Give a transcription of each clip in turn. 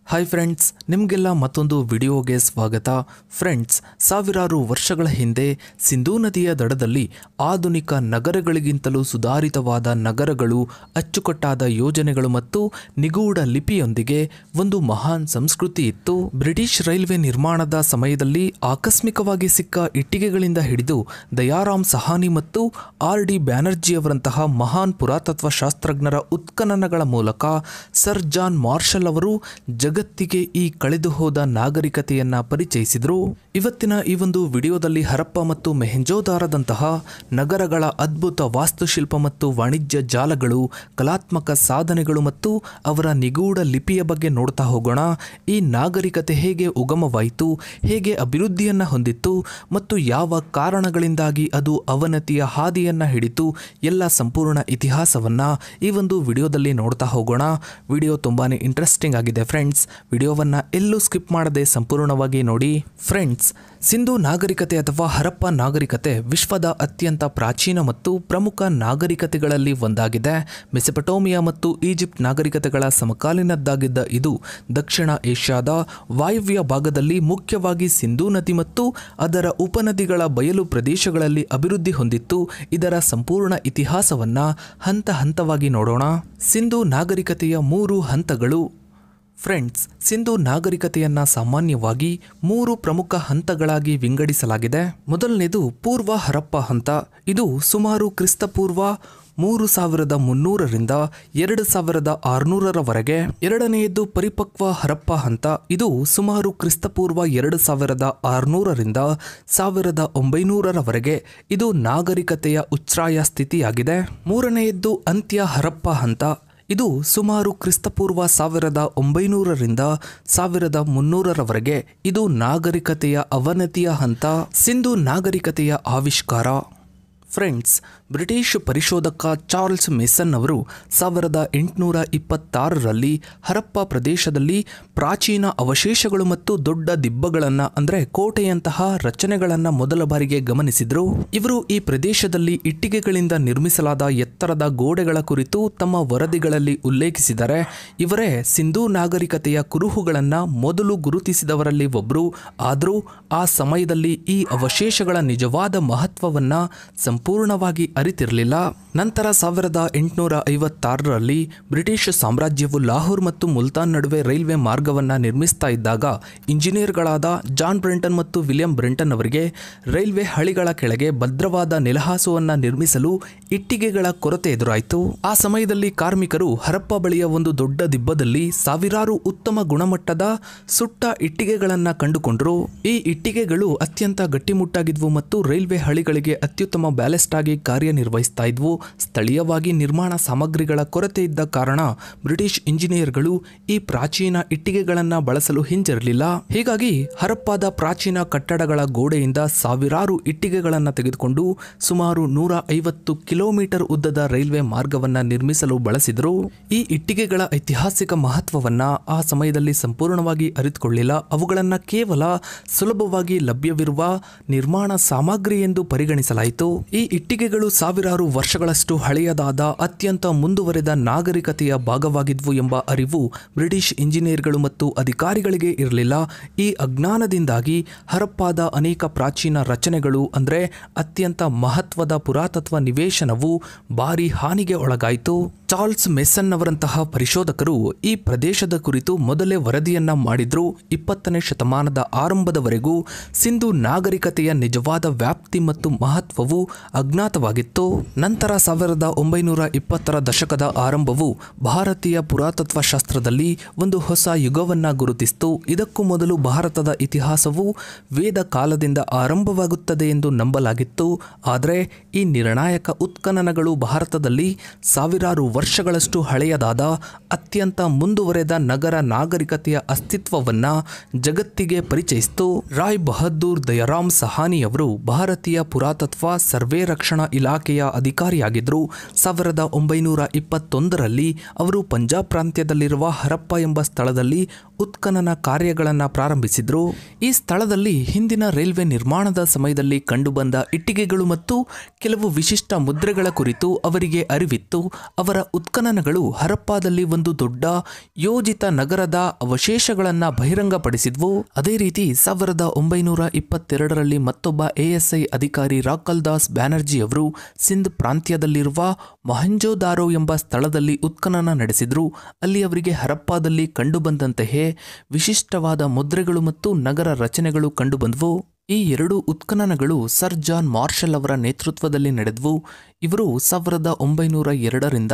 Hi friends, ನಿಮಗೆಲ್ಲ ಮತ್ತೊಂದು ವಿಡಿಯೋಗೆ ಸ್ವಾಗತ. ಫ್ರೆಂಡ್ಸ್, ಸಾವಿರಾರು ವರ್ಷಗಳ ಹಿಂದೆ ಸಿಂಧೂ ನದಿಯ ದಡದಲ್ಲಿ ಆಧುನಿಕ ನಗರಗಳಿಗಿಂತಲೂ ಸುಧಾರಿತವಾದ ನಗರಗಳು, ಅಚ್ಚುಕಟ್ಟಾದ ಯೋಜನೆಗಳು ಮತ್ತು ನಿಗೂಢ ಲಿಪಿಯೊಂದಿಗೆ ಒಂದು ಮಹಾನ್ ಸಂಸ್ಕೃತಿ ಇತ್ತು. ಬ್ರಿಟಿಷ್ ರೈಲ್ವೆ ನಿರ್ಮಾಣದ ಸಮಯದಲ್ಲಿ ಆಕಸ್ಮಿಕವಾಗಿ ಸಿಕ್ಕ ಇಟ್ಟಿಗೆಗಳಿಂದ ಹಿಡಿದು ದಯಾರಾಮ್ ಸಹಾನಿ ಮತ್ತು R.D. ಬ್ಯಾನರ್ಜಿಯವರಂತಹ ಮಹಾನ್ ಪುರಾತತ್ವ ಶಾಸ್ತ್ರಜ್ಞರ ಉತ್ಖನನಗಳ ಮೂಲಕ ಸರ್ ಜಾನ್ ಮಾರ್ಷಲ್ ಅವರು ಜಗತ್ತಿಗೆ ಈ ಕಳೆದು ಹೋದ ನಾಗರಿಕತೆಯನ್ನ ಪರಿಚಯಿಸಿದರು. ಇವತ್ತಿನ ಈ ಒಂದು ವಿಡಿಯೋದಲ್ಲಿ ಹರಪ್ಪ ಮತ್ತು ಮೊಹೆಂಜೋದಾರದಂತಹ ನಗರಗಳ ಅದ್ಭುತ ವಾಸ್ತುಶಿಲ್ಪ ಮತ್ತು ವಾಣಿಜ್ಯ ಜಾಲಗಳು, ಕಲಾತ್ಮಕ ಸಾಧನೆಗಳು ಮತ್ತು ಅವರ ನಿಗೂಢ ಲಿಪಿಯ ಬಗ್ಗೆ ನೋಡ್ತಾ ಹೋಗೋಣ. ಈ ನಾಗರಿಕತೆ ಹೇಗೆ ಉಗಮವಾಯಿತು, ಹೇಗೆ ಅಭಿವೃದ್ಧಿಯನ್ನ ಹೊಂದಿತ್ತು ಮತ್ತು ಯಾವ ಕಾರಣಗಳಿಂದಾಗಿ ಅದು ಅವನತಿಯ ಹಾದಿಯನ್ನ ಹಿಡಿತು, ಎಲ್ಲ ಸಂಪೂರ್ಣ ಇತಿಹಾಸವನ್ನ ಈ ಒಂದು ವಿಡಿಯೋದಲ್ಲಿ ನೋಡ್ತಾ ಹೋಗೋಣ. ವಿಡಿಯೋ ತುಂಬಾನೇ ಇಂಟ್ರೆಸ್ಟಿಂಗ್ ಆಗಿದೆ ಫ್ರೆಂಡ್ಸ್. ವಿಡಿಯೋವನ್ನ ಎಲ್ಲೂ ಸ್ಕಿಪ್ ಮಾಡದೆ ಸಂಪೂರ್ಣವಾಗಿ ನೋಡಿ. ಫ್ರೆಂಡ್ಸ್, ಸಿಂಧೂ ನಾಗರಿಕತೆ ಅಥವಾ ಹರಪ್ಪ ನಾಗರಿಕತೆ ವಿಶ್ವದ ಅತ್ಯಂತ ಪ್ರಾಚೀನ ಮತ್ತು ಪ್ರಮುಖ ನಾಗರಿಕತೆಗಳಲ್ಲಿ ಒಂದಾಗಿದೆ. ಮೆಸೊಪೊಟೇಮಿಯಾ ಮತ್ತು ಈಜಿಪ್ಟ್ ನಾಗರಿಕತೆಗಳ ಸಮಕಾಲೀನದ್ದಾಗಿದ್ದ ಇದು ದಕ್ಷಿಣ ಏಷ್ಯಾದ ವಾಯವ್ಯ ಭಾಗದಲ್ಲಿ ಮುಖ್ಯವಾಗಿ ಸಿಂಧೂ ನದಿ ಮತ್ತು ಅದರ ಉಪನದಿಗಳ ಬಯಲು ಪ್ರದೇಶಗಳಲ್ಲಿ ಅಭಿವೃದ್ಧಿ ಹೊಂದಿತ್ತು. ಇದರ ಸಂಪೂರ್ಣ ಇತಿಹಾಸವನ್ನ ಹಂತ ಹಂತವಾಗಿ ನೋಡೋಣ. ಸಿಂಧೂ ನಾಗರಿಕತೆಯ 3 ಹಂತಗಳು. ಫ್ರೆಂಡ್ಸ್, ಸಿಂಧೂ ನಾಗರಿಕತೆಯನ್ನ ಸಾಮಾನ್ಯವಾಗಿ 3 ಪ್ರಮುಖ ಹಂತಗಳಾಗಿ ವಿಂಗಡಿಸಲಾಗಿದೆ. ಮೊದಲನೇದು ಪೂರ್ವ ಹರಪ್ಪ ಹಂತ. ಇದು ಸುಮಾರು ಕ್ರಿಸ್ತಪೂರ್ವ 3300ರಿಂದ 2600ರವರೆಗೆ. ಎರಡನೆಯದು ಪರಿಪಕ್ವ ಹರಪ್ಪ ಹಂತ. ಇದು ಸುಮಾರು ಕ್ರಿಸ್ತಪೂರ್ವ 2600ರಿಂದ 1900ರವರೆಗೆ. ಇದು ನಾಗರಿಕತೆಯ ಉಚ್ಛ್ರಾಯ ಸ್ಥಿತಿಯಾಗಿದೆ. ಮೂರನೆಯದ್ದು ಅಂತ್ಯ ಹರಪ್ಪ ಹಂತ. ಇದು ಸುಮಾರು ಕ್ರಿಸ್ತಪೂರ್ವ 1900ರಿಂದ 1300ರವರೆಗೆ. ಇದು ನಾಗರಿಕತೆಯ ಅವನತಿಯ ಹಂತ. ಸಿಂಧೂ ನಾಗರಿಕತೆಯ ಆವಿಷ್ಕಾರ. ಫ್ರೆಂಡ್ಸ್, ಬ್ರಿಟಿಷ್ ಪರಿಶೋಧಕ ಚಾರ್ಲ್ಸ್ ಮೇಸನ್ ಅವರು 1826ರಲ್ಲಿ ಹರಪ್ಪ ಪ್ರದೇಶದಲ್ಲಿ ಪ್ರಾಚೀನ ಅವಶೇಷಗಳು ಮತ್ತು ದೊಡ್ಡ ದಿಬ್ಬಗಳನ್ನು ಅಂದರೆ ಕೋಟೆಯಂತಹ ರಚನೆಗಳನ್ನು ಮೊದಲ ಬಾರಿಗೆ ಗಮನಿಸಿದರು. ಇವರು ಈ ಪ್ರದೇಶದಲ್ಲಿ ಇಟ್ಟಿಗೆಗಳಿಂದ ನಿರ್ಮಿಸಲಾದ ಎತ್ತರದ ಗೋಡೆಗಳ ಕುರಿತು ತಮ್ಮ ವರದಿಗಳಲ್ಲಿ ಉಲ್ಲೇಖಿಸಿದ್ದಾರೆ. ಇವರೇ ಸಿಂಧೂ ನಾಗರಿಕತೆಯ ಕುರುಹುಗಳನ್ನು ಮೊದಲು ಗುರುತಿಸಿದವರಲ್ಲಿ ಒಬ್ಬರು. ಆದರೂ ಆ ಸಮಯದಲ್ಲಿ ಈ ಅವಶೇಷಗಳ ನಿಜವಾದ ಮಹತ್ವವನ್ನು ಸಂಪೂರ್ಣವಾಗಿ ಅರಿತಿರಲಿಲ್ಲ. ನಂತರ 1856ರಲ್ಲಿ ಬ್ರಿಟಿಷ್ ಸಾಮ್ರಾಜ್ಯವು ಲಾಹೋರ್ ಮತ್ತು ಮುಲ್ತಾನ್ ನಡುವೆ ರೈಲ್ವೆ ಮಾರ್ಗವನ್ನು ನಿರ್ಮಿಸ್ತಾ ಇದ್ದಾಗ ಇಂಜಿನಿಯರ್ಗಳಾದ ಜಾನ್ ಬ್ರೆಂಟನ್ ಮತ್ತು ವಿಲಿಯಂ ಬ್ರೆಂಟನ್ ಅವರಿಗೆ ರೈಲ್ವೆ ಹಳಿಗಳ ಕೆಳಗೆ ಭದ್ರವಾದ ನೆಲಹಾಸುವನ್ನು ನಿರ್ಮಿಸಲು ಇಟ್ಟಿಗೆಗಳ ಕೊರತೆ ಎದುರಾಯಿತು. ಆ ಸಮಯದಲ್ಲಿ ಕಾರ್ಮಿಕರು ಹರಪ್ಪ ಬಳಿಯ ಒಂದು ದೊಡ್ಡ ದಿಬ್ಬದಲ್ಲಿ ಸಾವಿರಾರು ಉತ್ತಮ ಗುಣಮಟ್ಟದ ಸುಟ್ಟ ಇಟ್ಟಿಗೆಗಳನ್ನು ಕಂಡುಕೊಂಡರು. ಈ ಇಟ್ಟಿಗೆಗಳು ಅತ್ಯಂತ ಗಟ್ಟಿಮುಟ್ಟಾಗಿದ್ವು ಮತ್ತು ರೈಲ್ವೆ ಹಳಿಗಳಿಗೆ ಅತ್ಯುತ್ತಮ ಬ್ಯಾಲೆಸ್ಟ್ ಆಗಿ ಕಾರ್ಯನಿರ್ವಹಿಸ್ತಾ ಇದ್ವು. ಸ್ಥಳೀಯವಾಗಿ ನಿರ್ಮಾಣ ಸಾಮಗ್ರಿಗಳ ಕೊರತೆ ಇದ್ದ ಕಾರಣ ಬ್ರಿಟಿಷ್ ಇಂಜಿನಿಯರ್ಗಳು ಈ ಪ್ರಾಚೀನ ಇಟ್ಟಿಗೆಗಳನ್ನು ಬಳಸಲು ಹಿಂಜರಿಲಿಲ್ಲ. ಹೀಗಾಗಿ ಹರಪ್ಪಾದ ಪ್ರಾಚೀನ ಕಟ್ಟಡಗಳ ಗೋಡೆಯಿಂದ ಸಾವಿರಾರು ಇಟ್ಟಿಗೆಗಳನ್ನು ತೆಗೆದುಕೊಂಡು ಸುಮಾರು 150 ಕಿಲೋಮೀಟರ್ ಉದ್ದದ ರೈಲ್ವೆ ಮಾರ್ಗವನ್ನು ನಿರ್ಮಿಸಲು ಬಳಸಿದರು. ಈ ಇಟ್ಟಿಗೆಗಳ ಐತಿಹಾಸಿಕ ಮಹತ್ವವನ್ನ ಆ ಸಮಯದಲ್ಲಿ ಸಂಪೂರ್ಣವಾಗಿ ಅರಿತುಕೊಳ್ಳಿಲ್ಲ. ಅವುಗಳನ್ನು ಕೇವಲ ಸುಲಭವಾಗಿ ಲಭ್ಯವಿರುವ ನಿರ್ಮಾಣ ಸಾಮಗ್ರಿ ಎಂದು ಪರಿಗಣಿಸಲಾಯಿತು. ಈ ಇಟ್ಟಿಗೆಗಳು ಸಾವಿರಾರು ವರ್ಷಗಳಷ್ಟು ಹಳೆಯದಾದ ಅತ್ಯಂತ ಮುಂದುವರೆದ ನಾಗರಿಕತೆಯ ಭಾಗವಾಗಿದ್ವು ಎಂಬ ಅರಿವು ಬ್ರಿಟಿಷ್ ಇಂಜಿನಿಯರ್ಗಳು ಮತ್ತು ಅಧಿಕಾರಿಗಳಿಗೆ ಇರಲಿಲ್ಲ. ಈ ಅಜ್ಞಾನದಿಂದಾಗಿ ಹರಪ್ಪಾದ ಅನೇಕ ಪ್ರಾಚೀನ ರಚನೆಗಳು ಅಂದರೆ ಅತ್ಯಂತ ಮಹತ್ವದ ಪುರಾತತ್ವ ನಿವೇಶನವು ಭಾರಿ ಹಾನಿಗೆ ಒಳಗಾಯಿತು. ಚಾರ್ಲ್ಸ್ ಮೇಸನ್ ಅವರಂತಹ ಪರಿಶೋಧಕರು ಈ ಪ್ರದೇಶದ ಕುರಿತು ಮೊದಲೇ ವರದಿಯನ್ನ ಮಾಡಿದ್ರು. 20ನೇ ಶತಮಾನದ ಆರಂಭದವರೆಗೂ ಸಿಂಧೂ ನಾಗರಿಕತೆಯ ನಿಜವಾದ ವ್ಯಾಪ್ತಿ ಮತ್ತು ಮಹತ್ವವು ಅಜ್ಞಾತವಾಗಿತ್ತು. ನಂತರ 1920ರ ದಶಕದ ಆರಂಭವು ಭಾರತೀಯ ಪುರಾತತ್ವ ಶಾಸ್ತ್ರದಲ್ಲಿ ಒಂದು ಹೊಸ ಯುಗವನ್ನ ಗುರುತಿಸಿತು. ಇದಕ್ಕೂ ಮೊದಲು ಭಾರತದ ಇತಿಹಾಸವು ವೇದ ಕಾಲದಿಂದ ಆರಂಭವಾಗುತ್ತದೆ ಎಂದು ನಂಬಲಾಗಿತ್ತು. ಆದರೆ ಈ ನಿರ್ಣಾಯಕ ಉತ್ಖನನಗಳು ಭಾರತದಲ್ಲಿ ಸಾವಿರಾರು ವರ್ಷಗಳಷ್ಟು ಹಳೆಯದಾದ ಅತ್ಯಂತ ಮುಂದುವರೆದ ನಗರ ನಾಗರಿಕತೆಯ ಅಸ್ತಿತ್ವವನ್ನ ಜಗತ್ತಿಗೆ ಪರಿಚಯಿಸಿತು. ರಾಯ್ ಬಹದ್ದೂರ್ ದಯಾರಾಮ್ ಸಹಾನಿ ಅವರು ಭಾರತೀಯ ಪುರಾತತ್ವ ಸರ್ವೆ ರಕ್ಷಣಾ ಇಲಾಖೆಯ ಅಧಿಕಾರಿಯಾಗಿದ್ದರು. 1921ರಲ್ಲಿ ಅವರು ಪಂಜಾಬ್ ಪ್ರಾಂತ್ಯದಲ್ಲಿರುವ ಹರಪ್ಪ ಎಂಬ ಸ್ಥಳದಲ್ಲಿ ಉತ್ಖನನ ಕಾರ್ಯಗಳನ್ನು ಪ್ರಾರಂಭಿಸಿದ್ರು. ಈ ಸ್ಥಳದಲ್ಲಿ ಹಿಂದಿನ ರೈಲ್ವೆ ನಿರ್ಮಾಣದ ಸಮಯದಲ್ಲಿ ಕಂಡುಬಂದ ಇಟ್ಟಿಗೆಗಳು ಮತ್ತು ಕೆಲವು ವಿಶಿಷ್ಟ ಮುದ್ರೆಗಳ ಕುರಿತು ಅವರಿಗೆ ಅರಿವಿತ್ತು. ಅವರ ಉತ್ಖನನಗಳು ಹರಪ್ಪಾದಲ್ಲಿ ಒಂದು ದೊಡ್ಡ ಯೋಜಿತ ನಗರದ ಅವಶೇಷಗಳನ್ನು ಬಹಿರಂಗಪಡಿಸಿದ್ವು. ಅದೇ ರೀತಿ 1922ರಲ್ಲಿ ಮತ್ತೊಬ್ಬ ASI ಅಧಿಕಾರಿ ರಾಕಲ್ ದಾಸ್ ಬ್ಯಾನರ್ಜಿ ಅವರು ಸಿಂಧ್ ಪ್ರಾಂತ್ಯದಲ್ಲಿರುವ ಮೊಹೆಂಜೊದಾರೋ ಎಂಬ ಸ್ಥಳದಲ್ಲಿ ಉತ್ಖನನ ನಡೆಸಿದ್ರು. ಅಲ್ಲಿ ಅವರಿಗೆ ಹರಪ್ಪಾದಲ್ಲಿ ಕಂಡುಬಂದಂತೆಯೇ ವಿಶಿಷ್ಟವಾದ ಮುದ್ರೆಗಳು ಮತ್ತು ನಗರ ರಚನೆಗಳು ಕಂಡುಬಂದವು. ಈ ಎರಡು ಉತ್ಖನನಗಳು ಸರ್ ಜಾನ್ ಮಾರ್ಷಲ್ ಅವರ ನೇತೃತ್ವದಲ್ಲಿ ನಡೆದವು. ಇವರು 1902ರಿಂದ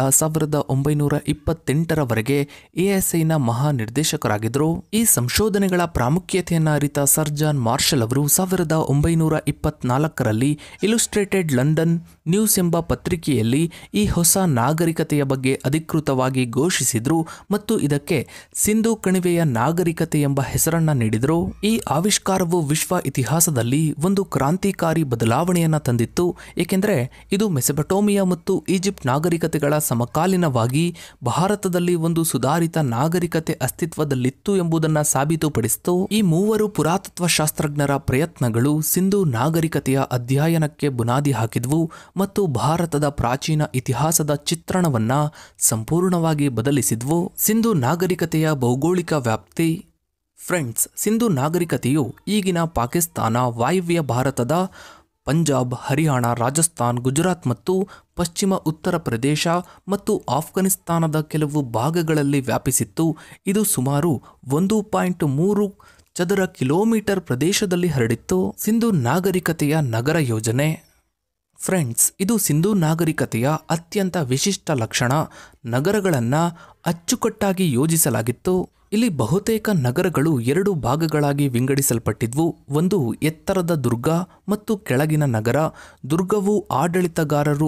1928ರವರೆಗೆ ASIನ ಮಹಾ ನಿರ್ದೇಶಕರಾಗಿದ್ದರು. ಈ ಸಂಶೋಧನೆಗಳ ಪ್ರಾಮುಖ್ಯತೆಯನ್ನು ಅರಿತ ಸರ್ ಜಾನ್ ಮಾರ್ಷಲ್ ಅವರು 1924ರಲ್ಲಿ ಇಲುಸ್ಟ್ರೇಟೆಡ್ ಲಂಡನ್ ನ್ಯೂಸ್ ಎಂಬ ಪತ್ರಿಕೆಯಲ್ಲಿ ಈ ಹೊಸ ನಾಗರಿಕತೆಯ ಬಗ್ಗೆ ಅಧಿಕೃತವಾಗಿ ಘೋಷಿಸಿದ್ರು ಮತ್ತು ಇದಕ್ಕೆ ಸಿಂಧೂ ಕಣಿವೆಯ ನಾಗರಿಕತೆ ಎಂಬ ಹೆಸರನ್ನ ನೀಡಿದರು. ಈ ಆವಿಷ್ಕಾರವು ವಿಶ್ವ ಇತಿಹಾಸದಲ್ಲಿ ಒಂದು ಕ್ರಾಂತಿಕಾರಿ ಬದಲಾವಣೆಯನ್ನು ತಂದಿತ್ತು, ಏಕೆಂದರೆ ಇದು ಮೆಸೊಪಟೋಮಿಯಾ ಮತ್ತು ಈಜಿಪ್ಟ್ ನಾಗರಿಕತೆಗಳ ಸಮಕಾಲೀನವಾಗಿ ಭಾರತದಲ್ಲಿ ಒಂದು ಸುಧಾರಿತ ನಾಗರಿಕತೆ ಅಸ್ತಿತ್ವದಲ್ಲಿತ್ತು ಎಂಬುದನ್ನು ಸಾಬೀತುಪಡಿಸಿತು. ಈ ಮೂವರು ಪುರಾತತ್ವ ಶಾಸ್ತ್ರಜ್ಞರ ಪ್ರಯತ್ನಗಳು ಸಿಂಧೂ ನಾಗರಿಕತೆಯ ಅಧ್ಯಯನಕ್ಕೆ ಬುನಾದಿ ಹಾಕಿದ್ವು ಮತ್ತು ಭಾರತದ ಪ್ರಾಚೀನ ಇತಿಹಾಸದ ಚಿತ್ರಣವನ್ನ ಸಂಪೂರ್ಣವಾಗಿ ಬದಲಿಸಿದ್ವು. ಸಿಂಧೂ ನಾಗರಿಕತೆಯ ಭೌಗೋಳಿಕ ವ್ಯಾಪ್ತಿ. ಫ್ರೆಂಡ್ಸ್, ಸಿಂಧೂ ನಾಗರಿಕತೆಯು ಈಗಿನ ಪಾಕಿಸ್ತಾನ, ವಾಯವ್ಯ ಭಾರತದ ಪಂಜಾಬ್, ಹರಿಯಾಣ, ರಾಜಸ್ಥಾನ್, ಗುಜರಾತ್ ಮತ್ತು ಪಶ್ಚಿಮ ಉತ್ತರ ಪ್ರದೇಶ ಮತ್ತು ಆಫ್ಘನಿಸ್ತಾನದ ಕೆಲವು ಭಾಗಗಳಲ್ಲಿ ವ್ಯಾಪಿಸಿತ್ತು. ಇದು ಸುಮಾರು 1.3 ಚದರ ಕಿಲೋಮೀಟರ್ ಪ್ರದೇಶದಲ್ಲಿ ಹರಡಿತ್ತು. ಸಿಂಧೂ ನಾಗರಿಕತೆಯ ನಗರ ಯೋಜನೆ. ಫ್ರೆಂಡ್ಸ್, ಇದು ಸಿಂಧೂ ನಾಗರಿಕತೆಯ ಅತ್ಯಂತ ವಿಶಿಷ್ಟ ಲಕ್ಷಣ. ನಗರಗಳನ್ನು ಅಚ್ಚುಕಟ್ಟಾಗಿ ಯೋಜಿಸಲಾಗಿತ್ತು. ಇಲ್ಲಿ ಬಹುತೇಕ ನಗರಗಳು 2 ಭಾಗಗಳಾಗಿ ವಿಂಗಡಿಸಲ್ಪಟ್ಟಿದ್ವು. ಒಂದು ಎತ್ತರದ ದುರ್ಗ ಮತ್ತು ಕೆಳಗಿನ ನಗರ. ದುರ್ಗವು ಆಡಳಿತಗಾರರು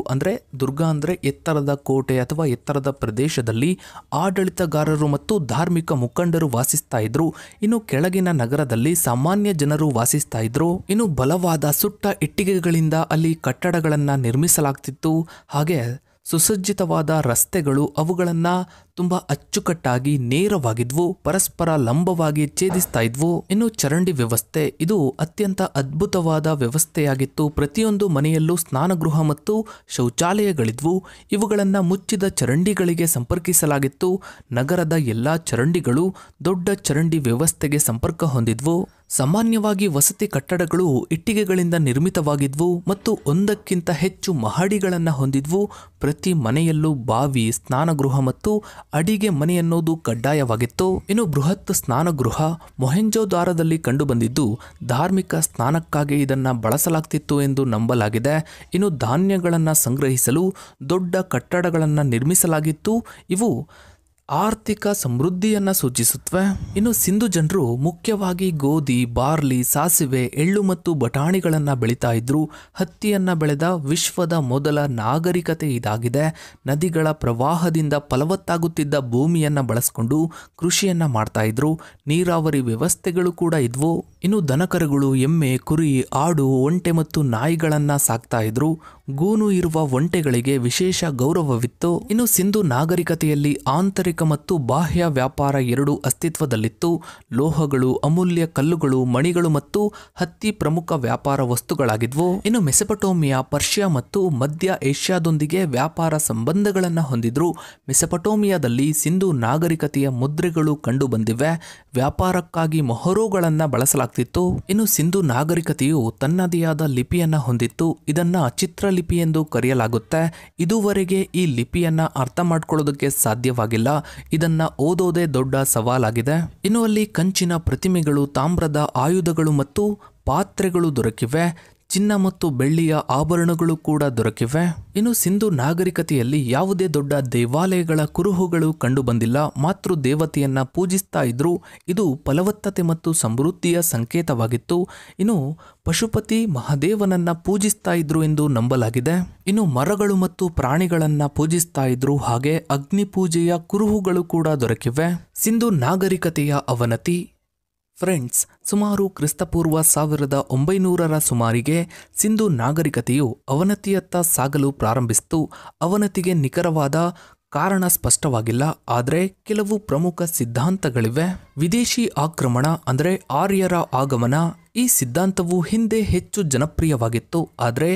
ದುರ್ಗ ಅಂದರೆ ಎತ್ತರದ ಕೋಟೆ ಅಥವಾ ಎತ್ತರದ ಪ್ರದೇಶದಲ್ಲಿ ಆಡಳಿತಗಾರರು ಮತ್ತು ಧಾರ್ಮಿಕ ಮುಖಂಡರು ವಾಸಿಸ್ತಾ ಇದ್ರು. ಇನ್ನು ಕೆಳಗಿನ ನಗರದಲ್ಲಿ ಸಾಮಾನ್ಯ ಜನರು ವಾಸಿಸ್ತಾ ಇದ್ರು. ಇನ್ನು ಬಲವಾದ ಸುಟ್ಟ ಇಟ್ಟಿಗೆಗಳಿಂದ ಅಲ್ಲಿ ಕಟ್ಟಡಗಳನ್ನು ನಿರ್ಮಿಸಲಾಗ್ತಿತ್ತು. ಹಾಗೆ ಸುಸಜ್ಜಿತವಾದ ರಸ್ತೆಗಳು ಅವುಗಳನ್ನು ತುಂಬ ಅಚ್ಚುಕಟ್ಟಾಗಿ ನೇರವಾಗಿದ್ವು, ಪರಸ್ಪರ ಲಂಬವಾಗಿ ಛೇದಿಸ್ತಾ ಇದ್ವು. ಇನ್ನು ಚರಂಡಿ ವ್ಯವಸ್ಥೆ, ಇದು ಅತ್ಯಂತ ಅದ್ಭುತವಾದ ವ್ಯವಸ್ಥೆಯಾಗಿತ್ತು. ಪ್ರತಿಯೊಂದು ಮನೆಯಲ್ಲೂ ಸ್ನಾನಗೃಹ ಮತ್ತು ಶೌಚಾಲಯಗಳಿದ್ವು. ಇವುಗಳನ್ನು ಮುಚ್ಚಿದ ಚರಂಡಿಗಳಿಗೆ ಸಂಪರ್ಕಿಸಲಾಗಿತ್ತು. ನಗರದ ಎಲ್ಲ ಚರಂಡಿಗಳು ದೊಡ್ಡ ಚರಂಡಿ ವ್ಯವಸ್ಥೆಗೆ ಸಂಪರ್ಕ ಹೊಂದಿದ್ವು. ಸಾಮಾನ್ಯವಾಗಿ ವಸತಿ ಕಟ್ಟಡಗಳು ಇಟ್ಟಿಗೆಗಳಿಂದ ನಿರ್ಮಿತವಾಗಿದ್ವು ಮತ್ತು ಒಂದಕ್ಕಿಂತ ಹೆಚ್ಚು ಮಹಡಿಗಳನ್ನು ಹೊಂದಿದ್ವು. ಪ್ರತಿ ಮನೆಯಲ್ಲೂ ಬಾವಿ, ಸ್ನಾನಗೃಹ ಮತ್ತು ಅಡಿಗೆ ಮನೆ ಅನ್ನೋದು ಕಡ್ಡಾಯವಾಗಿತ್ತು. ಇನ್ನು ಬೃಹತ್ ಸ್ನಾನಗೃಹ ಮೊಹೆಂಜೊದಾರದಲ್ಲಿ ಕಂಡುಬಂದಿದ್ದು ಧಾರ್ಮಿಕ ಸ್ನಾನಕ್ಕಾಗಿ ಇದನ್ನು ಬಳಸಲಾಗ್ತಿತ್ತು ಎಂದು ನಂಬಲಾಗಿದೆ. ಇನ್ನು ಧಾನ್ಯಗಳನ್ನು ಸಂಗ್ರಹಿಸಲು ದೊಡ್ಡ ಕಟ್ಟಡಗಳನ್ನು ನಿರ್ಮಿಸಲಾಗಿತ್ತು. ಇವು ಆರ್ಥಿಕ ಸಮೃದ್ಧಿಯನ್ನು ಸೂಚಿಸುತ್ತವೆ. ಇನ್ನು ಸಿಂಧು ಜನರು ಮುಖ್ಯವಾಗಿ ಗೋಧಿ, ಬಾರ್ಲಿ, ಸಾಸಿವೆ, ಎಳ್ಳು ಮತ್ತು ಬಟಾಣಿಗಳನ್ನು ಬೆಳೀತಾ ಇದ್ರು. ಹತ್ತಿಯನ್ನು ಬೆಳೆದ ವಿಶ್ವದ ಮೊದಲ ನಾಗರಿಕತೆ ಇದಾಗಿದೆ. ನದಿಗಳ ಪ್ರವಾಹದಿಂದ ಫಲವತ್ತಾಗುತ್ತಿದ್ದ ಭೂಮಿಯನ್ನು ಬಳಸಿಕೊಂಡು ಕೃಷಿಯನ್ನು ಮಾಡ್ತಾ ಇದ್ರು. ನೀರಾವರಿ ವ್ಯವಸ್ಥೆಗಳು ಕೂಡ ಇದ್ವು. ಇನ್ನು ದನಕರುಗಳು, ಎಮ್ಮೆ, ಕುರಿ, ಆಡು, ಒಂಟೆ ಮತ್ತು ನಾಯಿಗಳನ್ನು ಸಾಕ್ತಾ ಇದ್ರು. ಗೂನು ಇರುವ ಒಂಟೆಗಳಿಗೆ ವಿಶೇಷ ಗೌರವವಿತ್ತು. ಇನ್ನು ಸಿಂಧು ನಾಗರಿಕತೆಯಲ್ಲಿ ಆಂತರಿಕ ಮತ್ತು ಬಾಹ್ಯ ವ್ಯಾಪಾರ ಎರಡೂ ಅಸ್ತಿತ್ವದಲ್ಲಿತ್ತು. ಲೋಹಗಳು, ಅಮೂಲ್ಯ ಕಲ್ಲುಗಳು, ಮಣಿಗಳು ಮತ್ತು ಹತ್ತಿ ಪ್ರಮುಖ ವ್ಯಾಪಾರ ವಸ್ತುಗಳಾಗಿದ್ವು. ಇನ್ನು ಮೆಸೊಪಟೋಮಿಯಾ, ಪರ್ಷಿಯಾ ಮತ್ತು ಮಧ್ಯ ಏಷ್ಯಾದೊಂದಿಗೆ ವ್ಯಾಪಾರ ಸಂಬಂಧಗಳನ್ನು ಹೊಂದಿದ್ರು. ಮೆಸೊಪಟೋಮಿಯಾದಲ್ಲಿ ಸಿಂಧು ನಾಗರಿಕತೆಯ ಮುದ್ರೆಗಳು ಕಂಡು ಬಂದಿವೆ. ವ್ಯಾಪಾರಕ್ಕಾಗಿ ಮೊಹರೋಗಳನ್ನು ಬಳಸಲಾಗ್ತಿತ್ತು. ಇನ್ನು ಸಿಂಧು ನಾಗರಿಕತೆಯು ತನ್ನದೇ ಆದ ಲಿಪಿಯನ್ನು ಹೊಂದಿತ್ತು. ಇದನ್ನ ಚಿತ್ರಲಿಪಿ ಎಂದು ಕರೆಯಲಾಗುತ್ತೆ. ಇದುವರೆಗೆ ಈ ಲಿಪಿಯನ್ನ ಅರ್ಥ ಮಾಡ್ಕೊಳ್ಳೋದಕ್ಕೆ ಸಾಧ್ಯವಾಗಿಲ್ಲ. ಇದನ್ನ ಓದೋದೇ ದೊಡ್ಡ ಸವಾಲಾಗಿದೆ. ಇನ್ನು ಅಲ್ಲಿ ಕಂಚಿನ ಪ್ರತಿಮೆಗಳು, ತಾಮ್ರದ ಆಯುಧಗಳು ಮತ್ತು ಪಾತ್ರೆಗಳು ದೊರಕಿವೆ. ಚಿನ್ನ ಮತ್ತು ಬೆಳ್ಳಿಯ ಆಭರಣಗಳು ಕೂಡ ದೊರಕಿವೆ. ಇನ್ನು ಸಿಂಧು ನಾಗರಿಕತೆಯಲ್ಲಿ ಯಾವುದೇ ದೊಡ್ಡ ದೇವಾಲಯಗಳ ಕುರುಹುಗಳು ಕಂಡುಬಂದಿಲ್ಲ. ಮಾತೃ ದೇವತೆಯನ್ನ ಪೂಜಿಸ್ತಾ ಇದ್ರು. ಇದು ಫಲವತ್ತತೆ ಮತ್ತು ಸಮೃದ್ಧಿಯ ಸಂಕೇತವಾಗಿತ್ತು. ಇನ್ನು ಪಶುಪತಿ ಮಹಾದೇವನನ್ನ ಪೂಜಿಸ್ತಾ ಇದ್ರು ಎಂದು ನಂಬಲಾಗಿದೆ. ಇನ್ನು ಮರಗಳು ಮತ್ತು ಪ್ರಾಣಿಗಳನ್ನ ಪೂಜಿಸ್ತಾ ಇದ್ರು. ಹಾಗೆ ಅಗ್ನಿ ಪೂಜೆಯ ಕುರುಹುಗಳು ಕೂಡ ದೊರಕಿವೆ. ಸಿಂಧು ನಾಗರಿಕತೆಯ ಅವನತಿ. ಫ್ರೆಂಡ್ಸ್, ಸುಮಾರು ಕ್ರಿಸ್ತಪೂರ್ವ 1900ರ ಸುಮಾರಿಗೆ ಸಿಂಧು ನಾಗರಿಕತೆಯು ಅವನತಿಯತ್ತ ಸಾಗಲು ಪ್ರಾರಂಭಿಸಿತು. ಅವನತಿಗೆ ನಿಖರವಾದ ಕಾರಣ ಸ್ಪಷ್ಟವಾಗಿಲ್ಲ, ಆದರೆ ಕೆಲವು ಪ್ರಮುಖ ಸಿದ್ಧಾಂತಗಳಿವೆ. ವಿದೇಶಿ ಆಕ್ರಮಣ ಅಂದರೆ ಆರ್ಯರ ಆಗಮನ. ಈ ಸಿದ್ಧಾಂತವು ಹಿಂದೆ ಹೆಚ್ಚು ಜನಪ್ರಿಯವಾಗಿತ್ತು, ಆದರೆ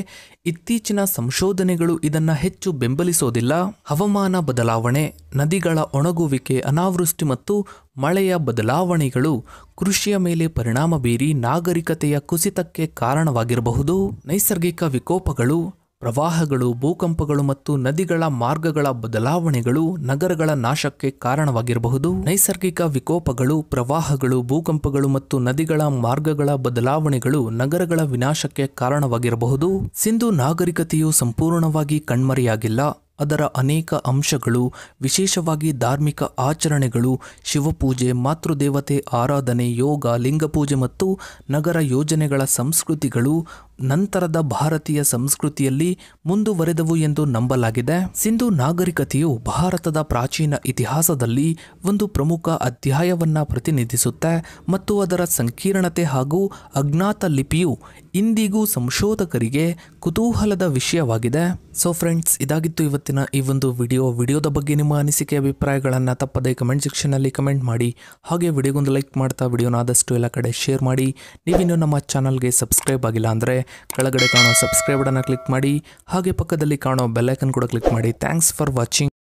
ಇತ್ತೀಚಿನ ಸಂಶೋಧನೆಗಳು ಇದನ್ನು ಹೆಚ್ಚು ಬೆಂಬಲಿಸೋದಿಲ್ಲ. ಹವಾಮಾನ ಬದಲಾವಣೆ, ನದಿಗಳ ಒಣಗುವಿಕೆ, ಅನಾವೃಷ್ಟಿ ಮತ್ತು ಮಳೆಯ ಬದಲಾವಣೆಗಳು ಕೃಷಿಯ ಮೇಲೆ ಪರಿಣಾಮ ಬೀರಿ ನಾಗರಿಕತೆಯ ಕುಸಿತಕ್ಕೆ ಕಾರಣವಾಗಿರಬಹುದು. ನೈಸರ್ಗಿಕ ವಿಕೋಪಗಳು, ಪ್ರವಾಹಗಳು, ಭೂಕಂಪಗಳು ಮತ್ತು ನದಿಗಳ ಮಾರ್ಗಗಳ ಬದಲಾವಣೆಗಳು ನಗರಗಳ ನಾಶಕ್ಕೆ ಕಾರಣವಾಗಿರಬಹುದು. ನೈಸರ್ಗಿಕ ವಿಕೋಪಗಳು, ಪ್ರವಾಹಗಳು, ಭೂಕಂಪಗಳು ಮತ್ತು ನದಿಗಳ ಮಾರ್ಗಗಳ ಬದಲಾವಣೆಗಳು ನಗರಗಳ ವಿನಾಶಕ್ಕೆ ಕಾರಣವಾಗಿರಬಹುದು. ಸಿಂಧು ನಾಗರಿಕತೆಯು ಸಂಪೂರ್ಣವಾಗಿ ಕಣ್ಮರೆಯಾಗಿಲ್ಲ. ಅದರ ಅನೇಕ ಅಂಶಗಳು, ವಿಶೇಷವಾಗಿ ಧಾರ್ಮಿಕ ಆಚರಣೆಗಳು, ಶಿವಪೂಜೆ, ಮಾತೃದೇವತೆ ಆರಾಧನೆ, ಯೋಗ, ಲಿಂಗಪೂಜೆ ಮತ್ತು ನಗರ ಯೋಜನೆಗಳ ಸಂಸ್ಕೃತಿಗಳು ನಂತರದ ಭಾರತೀಯ ಸಂಸ್ಕೃತಿಯಲ್ಲಿ ಮುಂದುವರೆದವು ಎಂದು ನಂಬಲಾಗಿದೆ. ಸಿಂಧು ನಾಗರಿಕತೆಯು ಭಾರತದ ಪ್ರಾಚೀನ ಇತಿಹಾಸದಲ್ಲಿ ಒಂದು ಪ್ರಮುಖ ಅಧ್ಯಾಯವನ್ನ ಪ್ರತಿನಿಧಿಸುತ್ತೆ ಮತ್ತು ಅದರ ಸಂಕೀರ್ಣತೆ ಹಾಗೂ ಅಜ್ಞಾತ ಲಿಪಿಯು ಇಂದಿಗೂ ಸಂಶೋಧಕರಿಗೆ ಕುತೂಹಲದ ವಿಷಯವಾಗಿದೆ. ಸೊ ಫ್ರೆಂಡ್ಸ್, ಇದಾಗಿತ್ತು ಇವತ್ತಿನ ಈ ಒಂದು ವಿಡಿಯೋದ ಬಗ್ಗೆ ನಿಮ್ಮ ಅನಿಸಿಕೆ ಅಭಿಪ್ರಾಯಗಳನ್ನು ತಪ್ಪದೇ ಕಮೆಂಟ್ ಸೆಕ್ಷನಲ್ಲಿ ಕಮೆಂಟ್ ಮಾಡಿ. ಹಾಗೆ ವಿಡಿಯೋಗೊಂದು ಲೈಕ್ ಮಾಡ್ತಾ ವಿಡಿಯೋನ ಆದಷ್ಟು ಎಲ್ಲ ಕಡೆ ಶೇರ್ ಮಾಡಿ. ನೀವಿನ್ನೂ ನಮ್ಮ ಚಾನಲ್ಗೆ ಸಬ್ಸ್ಕ್ರೈಬ್ ಆಗಿಲ್ಲ ಅಂದರೆ ಕೆಳಗಡೆ ಕಾಣೋ ಸಬ್ಸ್ಕ್ರೈಬ್ ಬಟನ್ನ ಕ್ಲಿಕ್ ಮಾಡಿ. ಹಾಗೆ ಪಕ್ಕದಲ್ಲಿ ಕಾಣೋ ಬೆಲ್ ಐಕನ್ ಕೂಡ ಕ್ಲಿಕ್ ಮಾಡಿ. Thanks for watching.